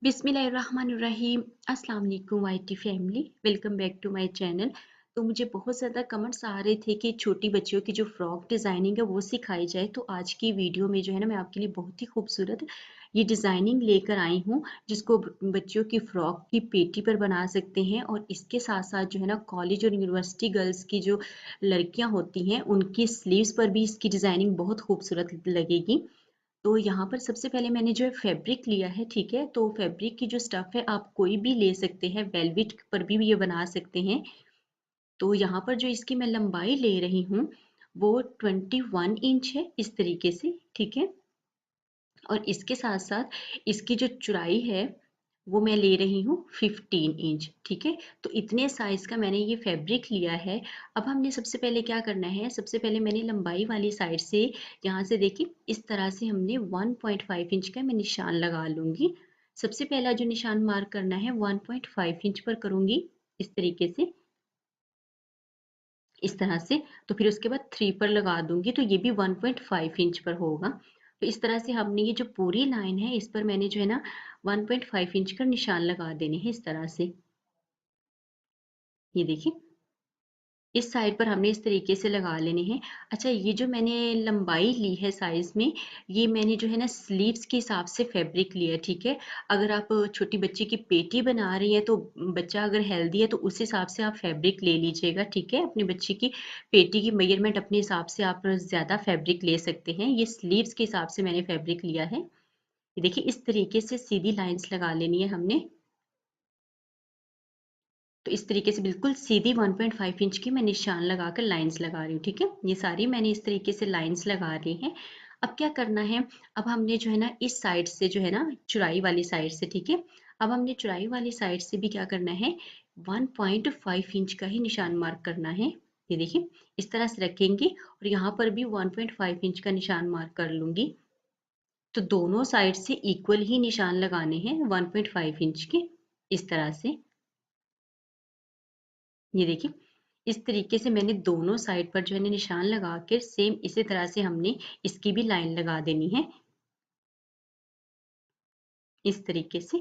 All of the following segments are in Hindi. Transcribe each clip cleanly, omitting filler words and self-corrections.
बिस्मिल्लाहिर्रहमानिर्रहीम। अस्सलाम वालेकुम YT family, welcome back to my channel. तो मुझे बहुत ज़्यादा कमेंट्स आ रहे थे कि छोटी बच्चियों की जो फ्रॉक डिज़ाइनिंग है वो सिखाई जाए। तो आज की वीडियो में जो है ना मैं आपके लिए बहुत ही खूबसूरत ये डिज़ाइनिंग लेकर आई हूँ, जिसको बच्चियों की फ्रॉक की पेटी पर बना सकते हैं। और इसके साथ साथ जो है ना कॉलेज और यूनिवर्सिटी गर्ल्स की जो लड़कियाँ होती हैं उनकी स्लीव्स पर भी इसकी डिज़ाइनिंग बहुत खूबसूरत लगेगी। तो यहाँ पर सबसे पहले मैंने जो है फैब्रिक लिया है, ठीक है। तो फैब्रिक की जो स्टफ़ है आप कोई भी ले सकते हैं, वेलवेट पर भी ये बना सकते हैं। तो यहाँ पर जो इसकी मैं लंबाई ले रही हूँ वो 21 इंच है, इस तरीके से, ठीक है। और इसके साथ साथ इसकी जो चौड़ाई है वो मैं ले रही हूँ 15 इंच, ठीक है। तो इतने साइज का मैंने ये फैब्रिक लिया है। अब हमने सबसे पहले क्या करना है, सबसे पहले मैंने लंबाई वाली साइड से यहाँ से देखिए इस तरह से हमने 1.5 इंच का मैं निशान लगा लूंगी। सबसे पहला जो निशान मार्क करना है 1.5 इंच पर करूंगी, इस तरीके से, इस तरह से। तो फिर उसके बाद 3 पर लगा दूंगी, तो ये भी 1.5 इंच पर होगा। तो इस तरह से हमने ये जो पूरी लाइन है इस पर मैंने जो है ना 1.5 इंच का निशान लगा देने हैं, इस तरह से। ये देखिए इस साइड पर हमने इस तरीके से लगा लेने हैं। अच्छा, ये जो मैंने लंबाई ली है साइज में, ये मैंने जो है ना स्लीव्स के हिसाब से फैब्रिक लिया है, ठीक है। अगर आप छोटी बच्ची की पेटी बना रही हैं तो बच्चा अगर हेल्दी है तो उस हिसाब से आप फैब्रिक ले लीजिएगा, ठीक है। अपनी बच्ची की पेटी की मेजरमेंट अपने हिसाब से आप ज़्यादा फैब्रिक ले सकते हैं। ये स्लीव्स के हिसाब से मैंने फैब्रिक लिया है। ये देखिए इस तरीके से सीधी लाइंस लगा लेनी है हमने। तो इस तरीके से बिल्कुल सीधी 1.5 इंच की मैं निशान लगाकर लाइंस लगा रही हूँ, ठीक है। ये सारी मैंने इस तरीके से लाइंस लगा रही हैं। अब क्या करना है, अब हमने जो है ना इस साइड से जो है ना चौड़ाई वाली साइड से, ठीक है। अब हमने चौड़ाई वाली साइड से भी क्या करना है, 1.5 इंच का ही निशान मार्क करना है। ये देखिए इस तरह से रखेंगे और यहाँ पर भी 1.5 इंच का निशान मार्क कर लूंगी। तो दोनों साइड से इक्वल ही निशान लगाने हैं 1.5 इंच के, इस तरह से। ये देखिए इस तरीके से मैंने दोनों साइड पर जो है निशान लगा के सेम इसी तरह से हमने इसकी भी लाइन लगा देनी है, इस तरीके से।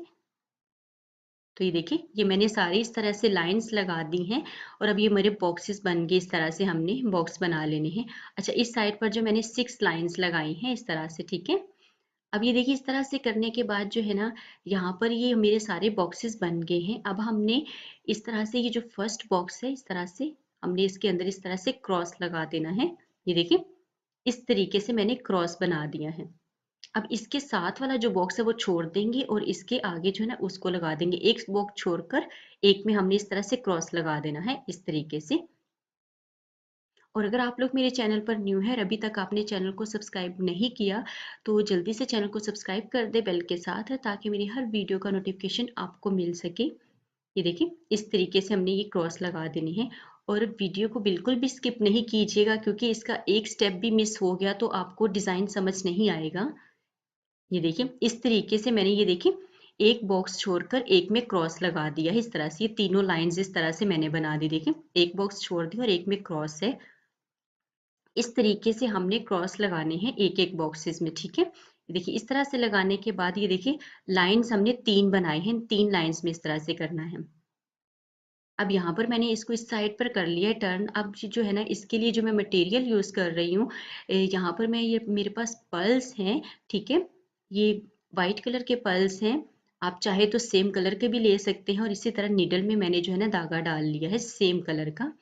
तो ये देखिए ये मैंने सारी इस तरह से लाइंस लगा दी हैं। और अब ये मेरे बॉक्सेस बन गए, इस तरह से हमने बॉक्स बना लेने हैं। अच्छा, इस साइड पर जो मैंने 6 लाइंस लगाई हैं इस तरह से, ठीक है। अब ये देखिए इस तरह से करने के बाद जो है ना यहाँ पर ये मेरे सारे बॉक्सेस बन गए हैं। अब हमने इस तरह से ये जो फर्स्ट बॉक्स है इस तरह से हमने इसके अंदर इस तरह से क्रॉस लगा देना है। ये देखिए इस तरीके से मैंने क्रॉस बना दिया है। अब इसके साथ वाला जो बॉक्स है वो छोड़ देंगे और इसके आगे जो है ना उसको लगा देंगे। एक बॉक्स छोड़कर एक में हमने इस तरह से क्रॉस लगा देना है, इस तरीके से। और अगर आप लोग मेरे चैनल पर न्यू है, अभी तक आपने चैनल को सब्सक्राइब नहीं किया, तो जल्दी से चैनल को सब्सक्राइब कर दे बेल के साथ, ताकि मेरी हर वीडियो का नोटिफिकेशन आपको मिल सके। ये देखिए इस तरीके से हमने ये क्रॉस लगा देनी है। और वीडियो को बिल्कुल भी स्किप नहीं कीजिएगा, क्योंकि इसका एक स्टेप भी मिस हो गया तो आपको डिज़ाइन समझ नहीं आएगा। ये देखिए इस तरीके से मैंने ये देखिए एक बॉक्स छोड़कर एक में क्रॉस लगा दिया है, इस तरह से। ये तीनों लाइंस इस तरह से मैंने बना दी। देखिए एक बॉक्स छोड़ दिया और एक में क्रॉस है। इस तरीके से हमने क्रॉस लगाने हैं एक एक बॉक्सेस में, ठीक है। देखिए इस तरह से लगाने के बाद ये देखिए लाइंस हमने 3 बनाए हैं, 3 लाइंस में इस तरह से करना है। अब यहाँ पर मैंने इसको इस साइड पर कर लिया है टर्न। अब जो है ना इसके लिए जो मैं मटेरियल यूज़ कर रही हूँ, यहाँ पर मैं ये मेरे पास पर्ल्स हैं, ठीक है। ये वाइट कलर के पर्ल्स हैं। आप चाहे तो सेम कलर के भी ले सकते हैं। और इसी तरह नीडल में मैंने जो है ना धागा डाल लिया है सेम कलर का।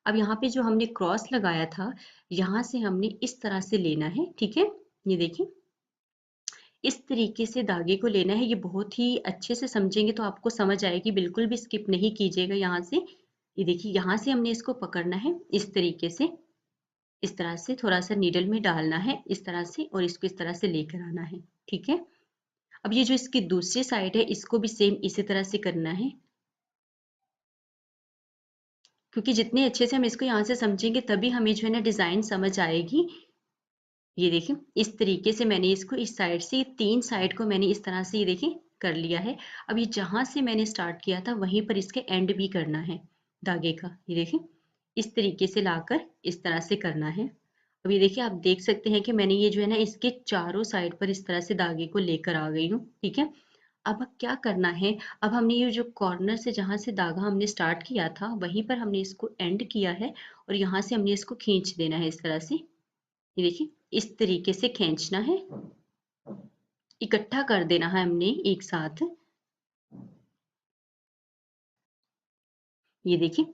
अब यहाँ पे जो हमने क्रॉस लगाया था, यहाँ से हमने इस तरह से लेना है, ठीक है। ये देखिए इस तरीके से धागे को लेना है। ये बहुत ही अच्छे से समझेंगे तो आपको समझ आएगी, बिल्कुल भी स्किप नहीं कीजिएगा यहाँ से। ये देखिए यहाँ से हमने इसको पकड़ना है इस तरीके से, इस तरह से थोड़ा सा नीडल में डालना है इस तरह से, और इसको इस तरह से लेकर आना है, ठीक है। अब ये जो इसकी दूसरी साइड है इसको भी सेम इसी तरह से करना है, क्योंकि जितने अच्छे से हम इसको यहाँ से समझेंगे तभी हमें जो है ना डिज़ाइन समझ आएगी। ये देखिए इस तरीके से मैंने इसको इस साइड से, 3 साइड को मैंने इस तरह से ये देखिए कर लिया है। अब ये जहां से मैंने स्टार्ट किया था वहीं पर इसके एंड भी करना है धागे का। ये देखिए इस तरीके से लाकर इस तरह से करना है। अब ये देखिए आप देख सकते हैं कि मैंने ये जो है ना इसके चारों साइड पर इस तरह से धागे को लेकर आ गई हूँ, ठीक है। अब क्या करना है, अब हमने ये जो कॉर्नर से जहाँ से धागा हमने स्टार्ट किया था वहीं पर हमने इसको एंड किया है और यहाँ से हमने इसको खींच देना है इस तरह से। ये देखिए इस तरीके से खींचना है, इकट्ठा कर देना है हमने एक साथ। ये देखिए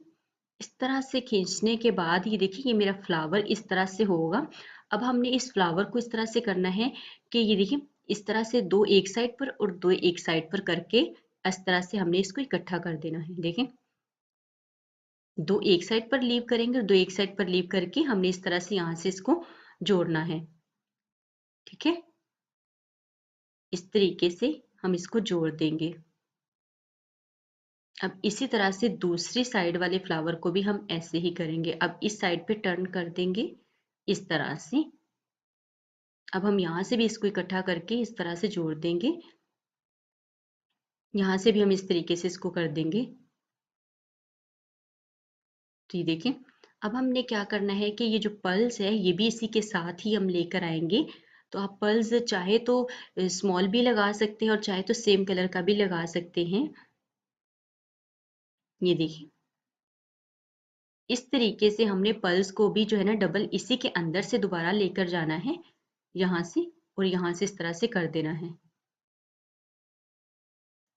इस तरह से खींचने के बाद ये देखिए ये मेरा फ्लावर इस तरह से होगा। अब हमने इस फ्लावर को इस तरह से करना है कि ये देखिए इस तरह से दो एक साइड पर और दो एक साइड पर करके इस तरह से हमने इसको इकट्ठा कर देना है। देखें दो एक साइड पर लीव करेंगे और दो एक साइड पर लीव करके हमने इस तरह से यहाँ से इसको जोड़ना है। ठीक है, इस तरीके से हम इसको जोड़ देंगे। अब इसी तरह से दूसरी साइड वाले फ्लावर को भी हम ऐसे ही करेंगे। अब इस साइड पे टर्न कर देंगे इस तरह से। अब हम यहाँ से भी इसको इकट्ठा करके इस तरह से जोड़ देंगे। यहाँ से भी हम इस तरीके से इसको कर देंगे। तो ये देखें अब हमने क्या करना है कि ये जो पल्स है ये भी इसी के साथ ही हम लेकर आएंगे। तो आप पल्स चाहे तो स्मॉल भी लगा सकते हैं और चाहे तो सेम कलर का भी लगा सकते हैं। ये देखिए इस तरीके से हमने पल्स को भी जो है ना डबल इसी के अंदर से दोबारा लेकर जाना है यहाँ से, और यहाँ से इस तरह से कर देना है।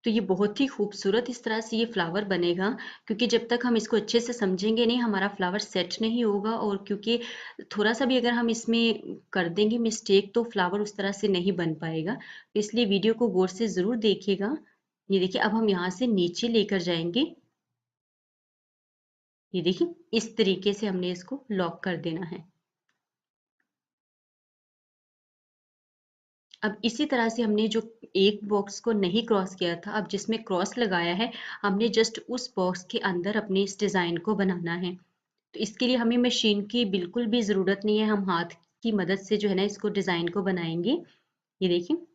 तो ये बहुत ही खूबसूरत इस तरह से ये फ्लावर बनेगा, क्योंकि जब तक हम इसको अच्छे से समझेंगे नहीं हमारा फ्लावर सेट नहीं होगा। और क्योंकि थोड़ा सा भी अगर हम इसमें कर देंगे मिस्टेक तो फ्लावर उस तरह से नहीं बन पाएगा। तो इसलिए वीडियो को गौर से ज़रूर देखिएगा। ये देखिए अब हम यहाँ से नीचे लेकर जाएंगे। ये देखिए इस तरीके से हमने इसको लॉक कर देना है। अब इसी तरह से हमने जो एक बॉक्स को नहीं क्रॉस किया था, अब जिसमें क्रॉस लगाया है हमने जस्ट उस बॉक्स के अंदर अपने इस डिज़ाइन को बनाना है। तो इसके लिए हमें मशीन की बिल्कुल भी ज़रूरत नहीं है, हम हाथ की मदद से जो है ना इसको डिज़ाइन को बनाएंगे। ये देखिए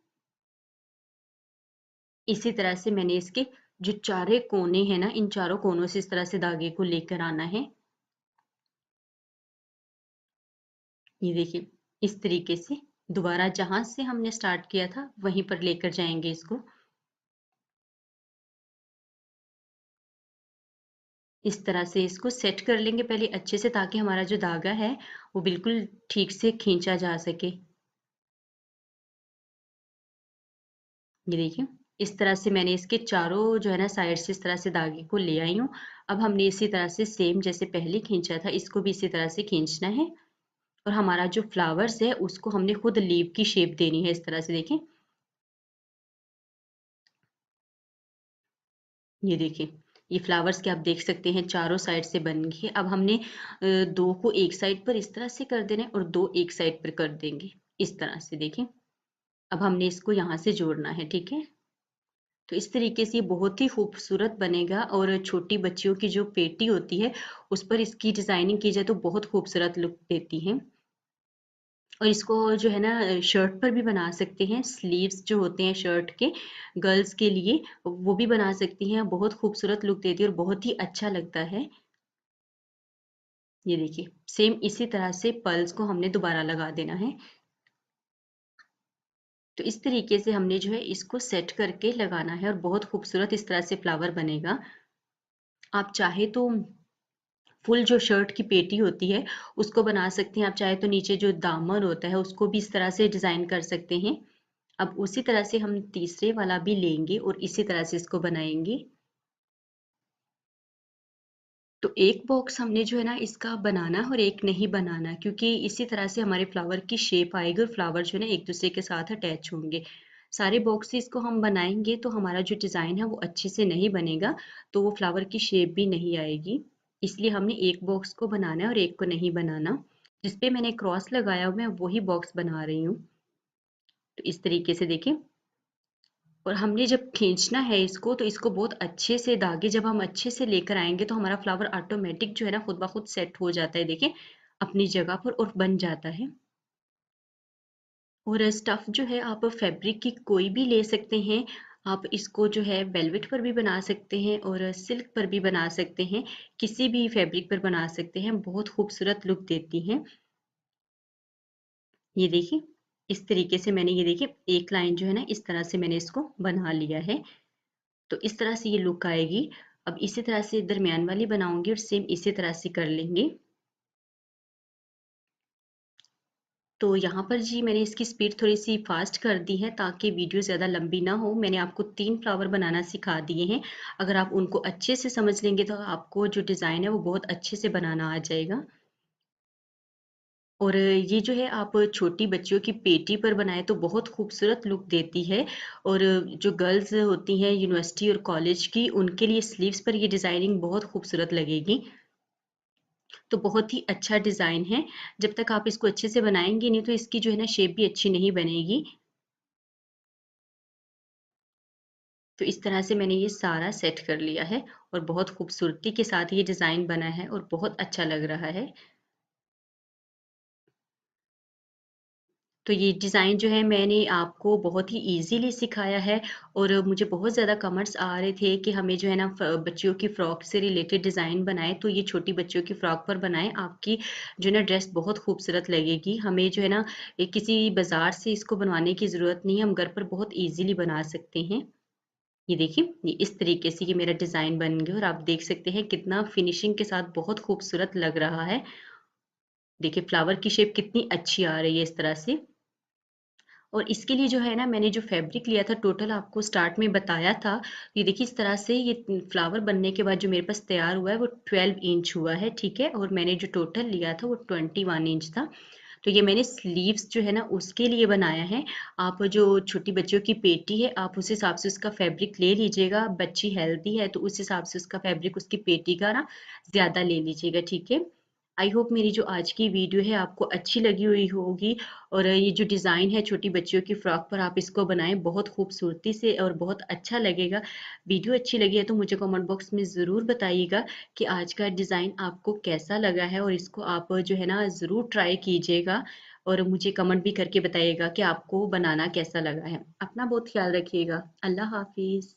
इसी तरह से मैंने इसके जो चारे कोने हैं ना इन चारों कोनों से इस तरह से धागे को लेकर आना है। ये देखिए इस तरीके से दोबारा जहां से हमने स्टार्ट किया था वहीं पर लेकर जाएंगे इसको। इस तरह से इसको सेट कर लेंगे पहले अच्छे से, ताकि हमारा जो धागा है वो बिल्कुल ठीक से खींचा जा सके। ये देखिए इस तरह से मैंने इसके चारों जो है ना साइड से इस तरह से धागे को ले आई हूँ। अब हमने इसी तरह से सेम जैसे पहले खींचा था इसको भी इसी तरह से खींचना है। और हमारा जो फ्लावर्स है उसको हमने खुद लीव की शेप देनी है इस तरह से। देखें ये देखिए ये फ्लावर्स के आप देख सकते हैं चारों साइड से बन गए। अब हमने दो को एक साइड पर इस तरह से कर देना है और दो एक साइड पर कर देंगे इस तरह से। देखें अब हमने इसको यहाँ से जोड़ना है। ठीक है, तो इस तरीके से ये बहुत ही खूबसूरत बनेगा। और छोटी बच्चियों की जो पेटी होती है उस पर इसकी डिजाइनिंग की जाए तो बहुत खूबसूरत लुक देती है। और इसको जो है ना शर्ट पर भी बना सकते हैं, स्लीव्स जो होते हैं शर्ट के गर्ल्स के लिए वो भी बना सकती हैं। बहुत खूबसूरत लुक देती है और बहुत ही अच्छा लगता है। ये देखिए सेम इसी तरह से पल्स को हमने दोबारा लगा देना है। तो इस तरीके से हमने जो है इसको सेट करके लगाना है और बहुत खूबसूरत इस तरह से फ्लावर बनेगा। आप चाहे तो फुल जो शर्ट की पेटी होती है उसको बना सकते हैं, आप चाहे तो नीचे जो दामन होता है उसको भी इस तरह से डिजाइन कर सकते हैं। अब उसी तरह से हम तीसरे वाला भी लेंगे और इसी तरह से इसको बनाएंगे। तो एक बॉक्स हमने जो है ना इसका बनाना और एक नहीं बनाना, क्योंकि इसी तरह से हमारे फ्लावर की शेप आएगी और फ्लावर जो है ना एक दूसरे के साथ अटैच होंगे। सारे बॉक्सेस को हम बनाएंगे तो हमारा जो डिज़ाइन है वो अच्छे से नहीं बनेगा, तो वो फ्लावर की शेप भी नहीं आएगी। इसलिए हमने एक बॉक्स को बनाना है और एक को नहीं बनाना। जिसपे मैंने क्रॉस लगाया हुआ मैं वही बॉक्स बना रही हूँ। तो इस तरीके से देखें, और हमने जब खींचना है इसको तो इसको बहुत अच्छे से धागे जब हम अच्छे से लेकर आएंगे तो हमारा फ्लावर ऑटोमेटिक जो है ना खुद ब खुद सेट हो जाता है। देखिए अपनी जगह पर और बन जाता है। और स्टफ जो है आप फैब्रिक की कोई भी ले सकते हैं। आप इसको जो है वेलवेट पर भी बना सकते हैं और सिल्क पर भी बना सकते हैं, किसी भी फैब्रिक पर बना सकते हैं, बहुत खूबसूरत लुक देती हैं। ये देखिए इस तरीके से मैंने ये देखिए एक लाइन जो है ना इस तरह से मैंने इसको बना लिया है। तो इस तरह से ये लुक आएगी। अब इसी तरह से दरमियान वाली बनाऊंगी और सेम इसी तरह से कर लेंगे। तो यहाँ पर जी मैंने इसकी स्पीड थोड़ी सी फास्ट कर दी है ताकि वीडियो ज़्यादा लंबी ना हो। मैंने आपको 3 फ्लावर बनाना सिखा दिए हैं। अगर आप उनको अच्छे से समझ लेंगे तो आपको जो डिज़ाइन है वो बहुत अच्छे से बनाना आ जाएगा। और ये जो है आप छोटी बच्चियों की पेटी पर बनाए तो बहुत खूबसूरत लुक देती है। और जो गर्ल्स होती हैं यूनिवर्सिटी और कॉलेज की, उनके लिए स्लीव्स पर ये डिज़ाइनिंग बहुत खूबसूरत लगेगी। तो बहुत ही अच्छा डिज़ाइन है। जब तक आप इसको अच्छे से बनाएंगे नहीं तो इसकी जो है ना शेप भी अच्छी नहीं बनेगी। तो इस तरह से मैंने ये सारा सेट कर लिया है और बहुत खूबसूरती के साथ ये डिज़ाइन बना है और बहुत अच्छा लग रहा है। तो ये डिज़ाइन जो है मैंने आपको बहुत ही ईज़िली सिखाया है। और मुझे बहुत ज़्यादा कमेंट्स आ रहे थे कि हमें जो है ना बच्चियों की फ़्रॉक से रिलेटेड डिज़ाइन बनाएँ, तो ये छोटी बच्चियों की फ़्रॉक पर बनाएँ, आपकी जो है ना ड्रेस बहुत खूबसूरत लगेगी। हमें जो है ना किसी बाज़ार से इसको बनवाने की ज़रूरत नहीं है, हम घर पर बहुत ईज़िली बना सकते हैं। ये देखिए, ये इस तरीके से ये मेरा डिज़ाइन बन गया और आप देख सकते हैं कितना फिनिशिंग के साथ बहुत खूबसूरत लग रहा है। देखिए फ्लावर की शेप कितनी अच्छी आ रही है इस तरह से। और इसके लिए जो है ना मैंने जो फैब्रिक लिया था टोटल आपको स्टार्ट में बताया था। ये देखिए इस तरह से ये फ्लावर बनने के बाद जो मेरे पास तैयार हुआ है वो 12 इंच हुआ है, ठीक है। और मैंने जो टोटल लिया था वो 21 इंच था। तो ये मैंने स्लीव्स जो है ना उसके लिए बनाया है। आप जो छोटी बच्चियों की पेटी है आप उस हिसाब से उसका फैब्रिक ले लीजिएगा। बच्ची हेल्दी है तो उस हिसाब से उसका फैब्रिक उसकी पेटी का ना ज़्यादा ले लीजिएगा, ठीक है। आई होप मेरी जो आज की वीडियो है आपको अच्छी लगी हुई होगी। और ये जो डिज़ाइन है छोटी बच्चियों की फ्रॉक पर आप इसको बनाएं बहुत खूबसूरती से और बहुत अच्छा लगेगा। वीडियो अच्छी लगी है तो मुझे कमेंट बॉक्स में ज़रूर बताइएगा कि आज का डिज़ाइन आपको कैसा लगा है। और इसको आप जो है ना ज़रूर ट्राई कीजिएगा और मुझे कमेंट भी करके बताइएगा कि आपको बनाना कैसा लगा है। अपना बहुत ख्याल रखिएगा। अल्लाह हाफिज़।